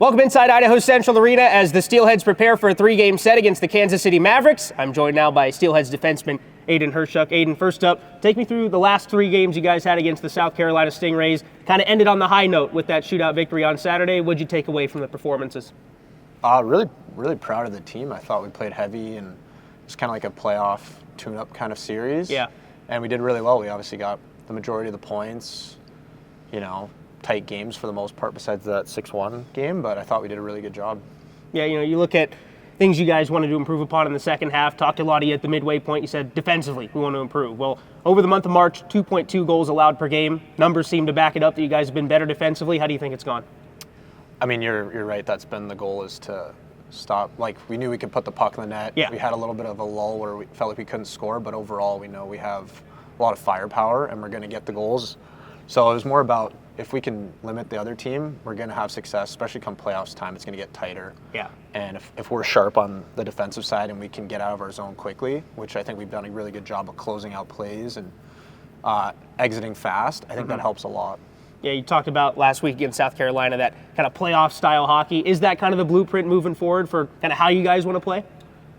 Welcome inside Idaho Central Arena as the Steelheads prepare for a 3-game set against the Kansas City Mavericks. I'm joined now by Steelheads defenseman Aidan Hreschuk. Aidan, first up, take me through the last 3 games you guys had against the South Carolina Stingrays. Kind of ended on the high note with that shootout victory on Saturday. What'd you take away from the performances? Really proud of the team. I thought we played heavy and it was kind of like a playoff tune-up kind of series. Yeah. And we did really well. We obviously got the majority of the points, tight games for the most part besides that 6-1 game, but I thought we did a really good job. Yeah, you look at things you guys wanted to improve upon in the second half. Talked to a lot of you at the midway point. You said defensively we want to improve. Well, over the month of March, 2.2 goals allowed per game. Numbers seem to back it up that you guys have been better defensively. How do you think it's gone? I mean, you're right. That's been the goal, is to stop. Like, we knew we could put the puck in the net. Yeah. We had a little bit of a lull where we felt like we couldn't score, but overall we know we have a lot of firepower and we're going to get the goals. So it was more about, if we can limit the other team, we're going to have success, especially come playoffs time. It's going to get tighter. Yeah. And if we're sharp on the defensive side and we can get out of our zone quickly, which I think we've done a really good job of closing out plays and exiting fast, I think that helps a lot. Yeah, you talked about last week against South Carolina, that kind of playoff style hockey. Is that kind of the blueprint moving forward for kind of how you guys want to play?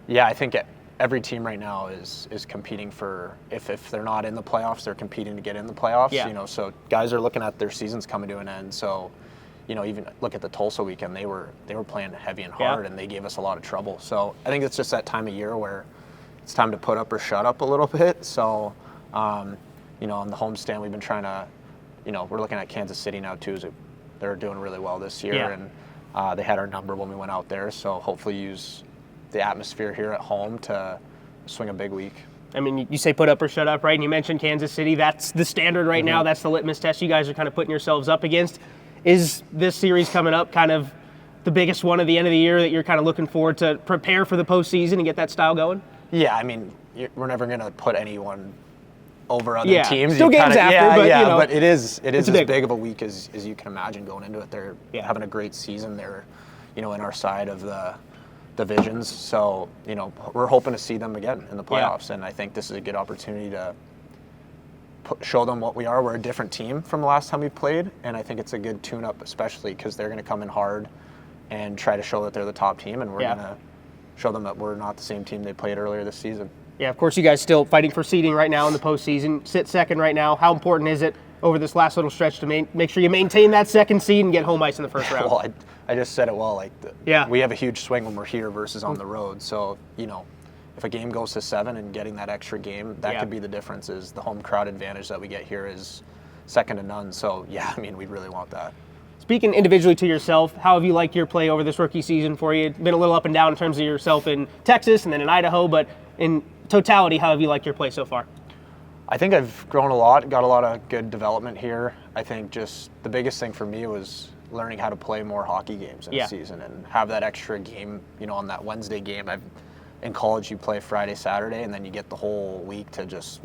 Yeah, I think every team right now is competing for, if they're not in the playoffs, they're competing to get in the playoffs. Yeah. So guys are looking at their seasons coming to an end. So, even look at the Tulsa weekend, they were playing heavy and hard, and they gave us a lot of trouble. So I think it's just that time of year where it's time to put up or shut up a little bit. So, on the homestand, we've been trying to, we're looking at Kansas City now too. They're doing really well this year, and they had our number when we went out there. So hopefully use the atmosphere here at home to swing a big week. I mean, you say put up or shut up, right? And you mentioned Kansas City. That's the standard right now. That's the litmus test you guys are kind of putting yourselves up against. Is this series coming up kind of the biggest one at the end of the year that you're kind of looking forward to prepare for the postseason and get that style going? Yeah, I mean, we're never going to put anyone over other teams. Still games after, but but it is as big big of a week as you can imagine going into it. They're having a great season. They're, in our side of the divisions. So, we're hoping to see them again in the playoffs, and I think this is a good opportunity to show them what we are. We're a different team from the last time we played, and I think it's a good tune-up, especially because they're going to come in hard and try to show that they're the top team, and we're going to show them that we're not the same team they played earlier this season. Yeah, of course, you guys still fighting for seeding right now in the postseason. Sit second right now. How important is it over this last little stretch to make sure you maintain that second seed and get home ice in the first round? Well, I just said it well. We have a huge swing when we're here versus on the road. So, if a game goes to 7 and getting that extra game, that could be the difference. Is the home crowd advantage that we get here is second to none. So, we really want that. Speaking individually to yourself, how have you liked your play over this rookie season for you? It's been a little up and down in terms of yourself in Texas and then in Idaho, but in totality, how have you liked your play so far? I think I've grown a lot, got a lot of good development here. I think just the biggest thing for me was learning how to play more hockey games in a season and have that extra game, on that Wednesday game. In college, you play Friday, Saturday, and then you get the whole week to just,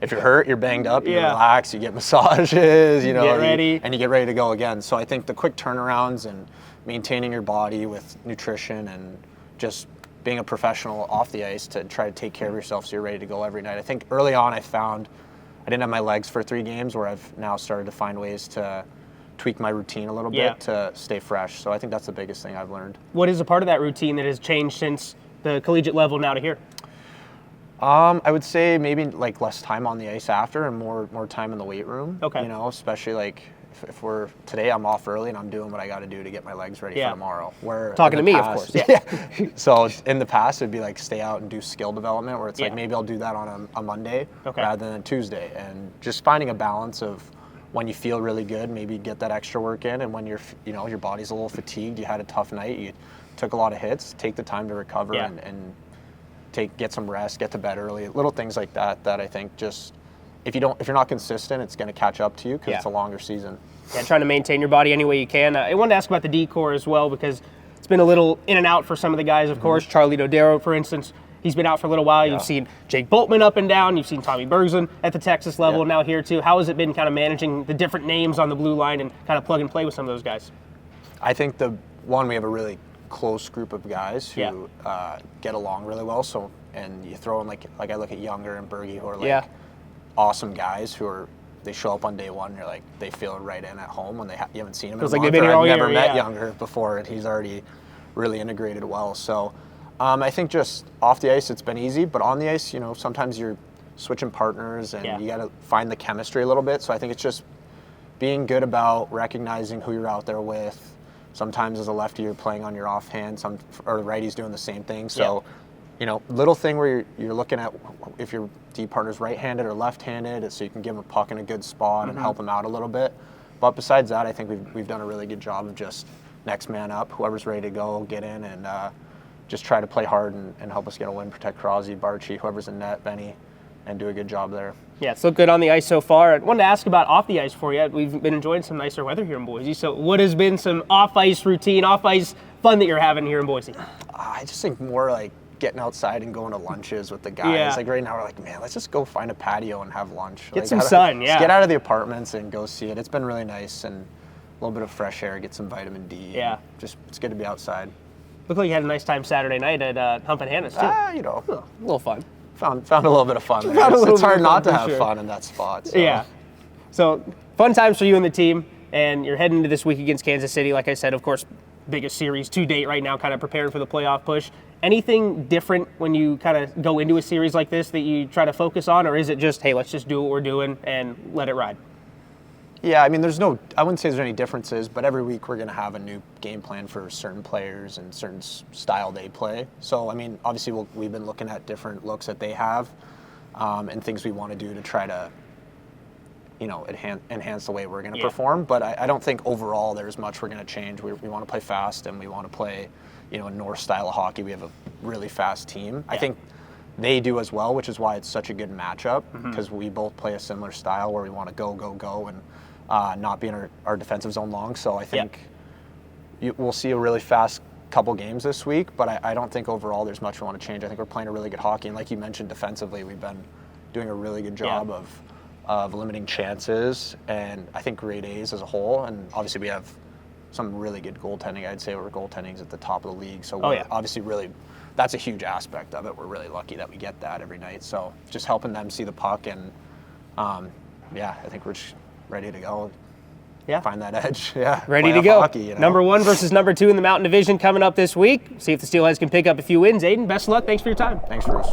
if you're hurt, you're banged up, you relax, you get massages, get ready. And you get ready to go again. So I think the quick turnarounds and maintaining your body with nutrition and just being a professional off the ice to try to take care of yourself so you're ready to go every night. I think early on I found I didn't have my legs for 3 games, where I've now started to find ways to tweak my routine a little bit to stay fresh. So I think that's the biggest thing I've learned. What is a part of that routine that has changed since the collegiate level now to here? I would say maybe less time on the ice after and more time in the weight room. Okay. Especially if we're today, I'm off early and I'm doing what I got to do to get my legs ready for tomorrow. Where talking to me, of course. So in the past, it'd be stay out and do skill development, where it's maybe I'll do that on a Monday rather than a Tuesday, and just finding a balance of when you feel really good, maybe get that extra work in, and when your body's a little fatigued, you had a tough night, you took a lot of hits, take the time to recover and get some rest, get to bed early, little things like that I think just. If you're not consistent, it's going to catch up to you because it's a longer season. Yeah, trying to maintain your body any way you can. I wanted to ask about the D-core as well, because it's been a little in and out for some of the guys, of course. Charlie Dodero, for instance, he's been out for a little while. You've seen Jake Boltman up and down. You've seen Tommy Bergson at the Texas level, and now here too. How has it been kind of managing the different names on the blue line and kind of plug and play with some of those guys? I think we have a really close group of guys who get along really well. So, and you throw in I look at Younger and Berge, who are awesome guys who are, they show up on day one, you're like, they feel right in at home when you haven't seen him in a like month. they've been here all I've year, never met Younger before, and he's already really integrated well. So I think just off the ice, it's been easy, but on the ice, sometimes you're switching partners and you got to find the chemistry a little bit. So I think it's just being good about recognizing who you're out there with. Sometimes as a lefty, you're playing on your offhand, or the righty's doing the same thing. So, little thing where you're looking at if your D partner's right-handed or left-handed, so you can give him a puck in a good spot and help him out a little bit. But besides that, I think we've done a really good job of just next man up. Whoever's ready to go, get in and just try to play hard and help us get a win, protect Crosby, Barchi, whoever's in net, Benny, and do a good job there. Yeah, it's looked good on the ice so far. I wanted to ask about off the ice for you. We've been enjoying some nicer weather here in Boise. So what has been some off-ice routine, off-ice fun that you're having here in Boise? I just think more like getting outside and going to lunches with the guys. Yeah. Like right now we're like, man, let's just go find a patio and have lunch. Get some sun, yeah. Just get out of the apartments and go see it. It's been really nice and a little bit of fresh air, get some vitamin D. Yeah. It's good to be outside. Looked like you had a nice time Saturday night at Humpin' Hannah's too. A little fun. Found a little bit of fun there. It's hard not to have fun in that spot. So. Yeah. So fun times for you and the team, and you're heading into this week against Kansas City. Like I said, of course, biggest series to date right now, kind of preparing for the playoff push. Anything different when you kind of go into a series like this that you try to focus on, or is it just, hey, let's just do what we're doing and let it ride? Yeah, I mean, I wouldn't say there's any differences, but every week we're going to have a new game plan for certain players and certain style they play. So, I mean, obviously we've been looking at different looks that they have and things we want to do to try to, enhance the way we're going to perform. But I don't think overall there's much we're going to change. We want to play fast and we want to play, a North style of hockey. We have a really fast team. Yeah. I think they do as well, which is why it's such a good matchup because we both play a similar style where we want to go and not be in our defensive zone long. So I think we'll see a really fast couple games this week, but I don't think overall there's much we want to change. I think we're playing a really good hockey. And like you mentioned, defensively, we've been doing a really good job of limiting chances and I think grade A's as a whole. And obviously we have some really good goaltending. I'd say our goaltending's at the top of the league. So we're obviously that's a huge aspect of it. We're really lucky that we get that every night. So just helping them see the puck and I think we're just ready to go. Yeah. Find that edge. Yeah. Ready to go. Hockey, Number 1 versus number 2 in the Mountain Division coming up this week. See if the Steelheads can pick up a few wins. Aidan, best of luck. Thanks for your time. Thanks, Bruce.